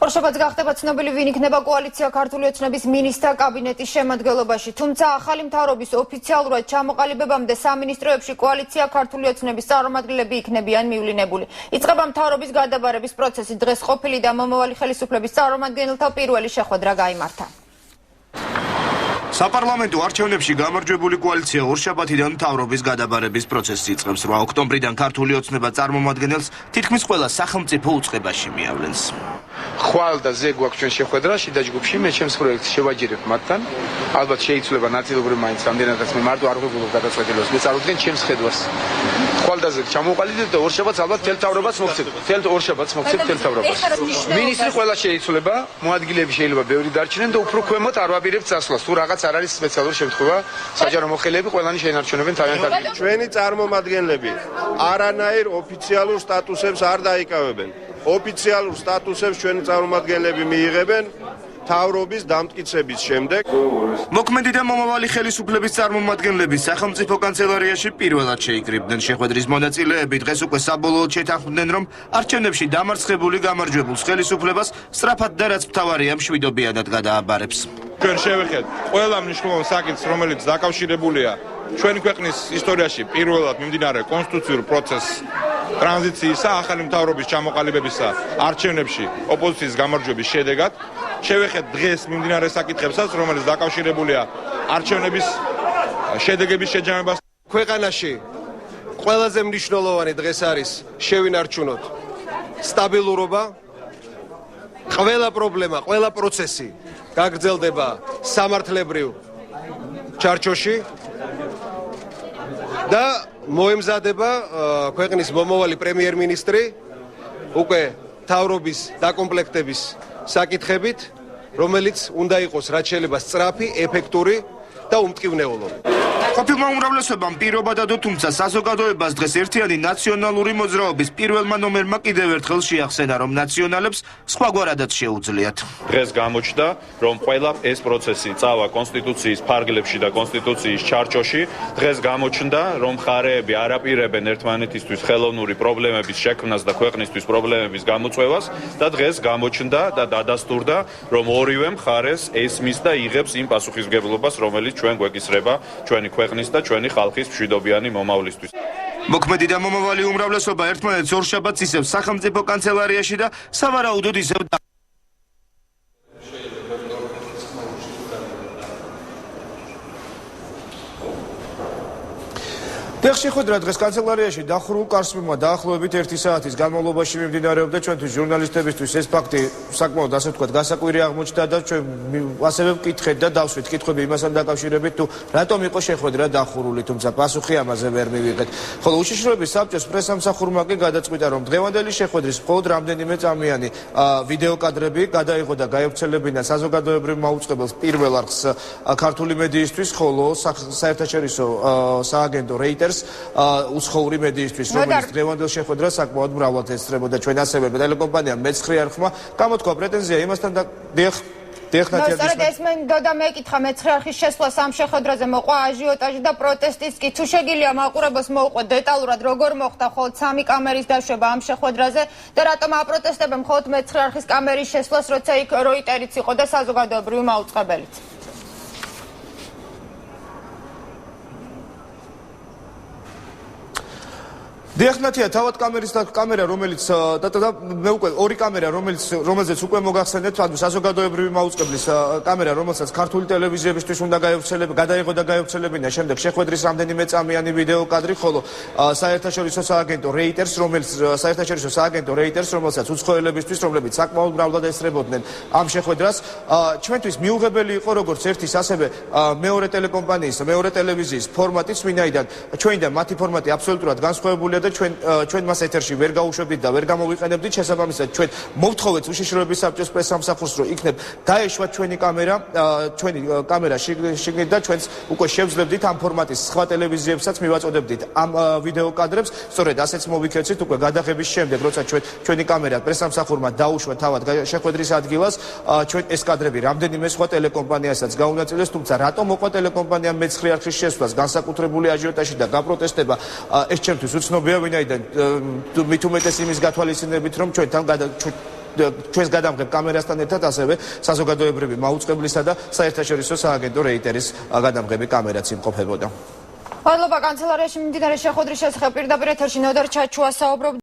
ორშაბათს გახდება ცნობილი ვინ იქნება კოალიცია ქართული ოცნების მინისტრთა კაბინეტის შემადგენლობაში, თუმცა ახალი მთავრობის ოფიციალურად ჩამოყალიბებამდე სამინისტროებში კოალიცია ქართული ოცნების წარმომადგენლები იქნებიან მივლინებული. იწყება მთავრობის გადაბარების პროცესი. დღეს ყოფილი და მომავალი ხელისუფლების წარმომადგენელთა პირველი შეხვედრა გაიმართა. საპარლამენტო არჩევნებში გამარჯვებული კოალიცია ორშაბათიდან მთავრობის გადაბარების პროცესს იწყებს. 8 ოქტომბრიდან ქართული ოცნება წარმომადგენელს თითქმის ყველა სახელმწიფო უწყებაში მიავლენს. ხვალ და ზე გვაქვს ჩვენ შეხვედრა შიდა ჯგუფში, მე ჩემს პროექტს შევაჯერებ მათთან. ალბათ შეიძლება ნაწილობრივ მაინც ამდენადაც მე მარტო არ ვღებულობ გადაწყვეტილებას, მე წარუდგენ ჩემს ხედვას. ხვალ და ზე ჩამოვყალიბდეთ და ორშაბათს ალბათ თელ თავრობას მოგცემ. თელ ორშაბათს მოგცემ თელ თავრობას. მინისტრი ყველა შეიძლება, მოადგილეები შეიძლება ბევრი დარჩნენ და უფრო ქვემოთ არ ვაპირებთ წასვლას. თუ რაღაც არ არის სპეციალური შემთხვევა, საჯარო მოხელეები ყველანი შეინარჩუნებენ თავიანთად. ჩვენი წარმომადგენლები არანაირ ოფიციალურ სტატუსებს არ დაიკავებენ. ოფიციალურ სტატუსებს ჩვენი წარმომადგენლები მიიღებენ მთავრობის დამტკიცების შემდეგ. მოქმედი და მომავალი ხელისუფლების წარმომადგენლები სახელმწიფო კანცელარიაში პირველად შეიკრიბნენ. შეხვედრის მონაწილეები დღეს უკვე საბოლოოდ შეთანხმდნენ, რომ არჩევნებში დამარცხებული გამარჯვებულს ხელისუფლებას სწრაფად და რაც მთავარია მშვიდობიანად გადააბარებს. ჩვენ შევეხეთ ყველა მნიშვნელოვან საკითხს, რომელიც დაკავშირებულია ჩვენი ქვეყნის ისტორიაში პირველად მიმდინარე კონსტიტუციურ პროცესს, ტრანზიციისა, ახალი მთავრობის ჩამოყალიბებისა არჩევნებში ოპოზიციის გამარჯვების შედეგად. შევეხეთ დღეს მიმდინარე საკითხებსაც, რომელიც დაკავშირებულია არჩევნების შედეგების შეჯამებას. ქვეყანაში ყველაზე მნიშვნელოვანი დღეს არის შევინარჩუნოთ სტაბილურობა, ყველა პრობლემა, ყველა პროცესი გაგრძელდება სამართლებრივ ჩარჩოში და მოემზადება ქვეყნის მომავალი პრემიერ-მინისტრი უკვე მთავრობის დაკომპლექტების საკითხებით, რომელიც უნდა იყოს რაც შეიძლება სწრაფი, ეფექტური და უმტკივნეულო. ყოფილმა უმრავლესობამ პირობა დადო, თუმცა საზოგადოებას დღეს ერთიანი ნაციონალური მოძრაობის პირველმა ნომერმა კიდევ ერთხელ შეახსენა, რომ ნაციონალებს სხვაგვარადაც შეუძლიათ. დღეს გამოჩნდა, რომ ყველა ეს პროცესი წავა კონსტიტუციის ფარგლებში და კონსტიტუციის ჩარჩოში. დღეს გამოჩნდა, რომ მხარეები არ აპირებენ ერთმანეთისთვის ხელოვნური პრობლემების შექმნას და ქვეყნისთვის პრობლემების გამოწვევას და დღეს გამოჩნდა და დადასტურდა, რომ ორივე მხარეს ესმის და იღებს იმ პასუხისმგებლობას, რომელიც ჩვენ გვეკისრება ჩვენი ქვეყნის და ჩვენი ხალხის მშვიდობიანი მომავლისთვის. მოქმედი და მომავალი უმრავლესობა ერთმანეთს ორშაბათს ისევ სახელმწიფო კანცელარიაში და სავარაუდოდ ისევ შეხვედრა დღეს კანცელარიაში დახურულ კარს მიმართ დაახლოებით 1 საათის განმავლობაში მიმდინარეობდა. ჩვენთვის ჟურნალისტებისთვის ეს ფაქტი საკმაოდ ასე ვთქვათ გასაკვირი აღმოჩნდა და ჩვენ ასევე ვკითხეთ და დავსვით კითხვები იმასთან დაკავშირებით, თუ რატომ იყო შეხვედრა დახურული, თუმცა პასუხი ამაზე ვერ მივიღეთ. ხოლო უშიშროების საბჭოს პრესამსახურმა კი გადაწყვიტა, რომ დღევანდელი შეხვედრის მხოლოდ რამდენიმე წამიანი ვიდეო კადრები გადაიღო და გაევრცელებინა საზოგადოებრივ მაუწყებელს პირველ არხს ქართული მედიისთვის, ხოლო საერთაშორისო სააგენტო რეიტერს უცხოური მედიისთვის, რომელიც დღევანდელ შეხვედრას საკმაოდ მრავლად ესწრებოდა. ჩვენ ასევე ტელეკომპანია მეცხრე არხმა გამოთქვა პრეტენზია იმასთან და სწორედ ეს მინდოდა მეკითხა, მეცხრე არხის შესვლას ამ შეხვედრაზე მოყვა აჟიოტაჟი და პროტესტიც კი. თუ შეგიძლია მაყურებელს მოუყვეთ დეტალურად როგორ მოხდა მხოლოდ 3 კამერის დაშვება ამ შეხვედრაზე და რატომ აპროტესტებენ მხოლოდ მეცხრე არხის კამერის შესვლას, როცა იქ როიტერიც იყო და საზოგადოებრივი მაუწყებელიც. დიახნათია თავად კამერა, რომელიც და მე უკვე ორი კამერა, რომელზეც უკვე მოგახსენეთ, ანუ საზოგადოებრივი მაუწყებლის კამერა, რომელსაც ქართული ტელევიზიებისთვის უნდა გადაიღო და გაევრცელებინა შემდეგ შეხვედრის რამდენიმე წამიანი ვიდეო კადრი, ხოლო საერთაშორისო სააგენტო რეიტერს, რომელსაც უცხოელებისთვის, რომლებიც საკმაოდ მრავლად ესწრებოდნენ ამ შეხვედრას, ჩვენთვის მიუღებელი იყო როგორც ერთის, ასევე მეორე ტელეკომპანიის, მეორე ტელევიზიის ფორმატიც, ვინაიდან ჩვენიდან მათი ფორმატი აბსოლუტურად განსხვავებულია და ჩვენ მას ეთერში ვერ გაუშვებდით და ვერ გამოვიყენებდით. შესაბამისად ჩვენ მოვთხოვეთ უშიშროების საბჭოს პრესამსახურს, რომ იქნებ დაეშვათ ჩვენი კამერა შიგნით და ჩვენს უკვე შევძლებდით ამ ფორმატის სხვა ტელევიზიებსაც მივაწოდებდით ამ ვიდეო კადრებს. სწორედ ასეც მოვიქეცით უკვე გადაღების შემდეგ, როცა ჩვენი კამერა პრესამსახურმა დაუშვა თავად შეხვედრის ადგილას, ჩვენ ეს კადრები რამდენიმე სხვა ტელეკომპანიასაც გაუნაწილეს, თუმცა რატომ მოყვა ტელეკომპანიამ მეცხრე არხის შესვლას განსაკუთრებული აჟიოტაჟი და გაპროტესტება, ეს ჩემთვის უცნობია, ვინაიდან მით უმეტეს იმის გათვალისწინებით, რომ ჩვენთან ჩვენს გადამღებ კამერასთან ერთად ასევე საზოგადოებრივი მაუწყებლისა და საერთაშორისო სააგენტო რეიტერის გადამღები კამერაც იმყოფებოდა. მადლობა კანცელარიაში მიმდინარე შეხვედრის შესახებ პირდაპირ ეთერში ნოდარ ჩაჩუა საუბრობდა.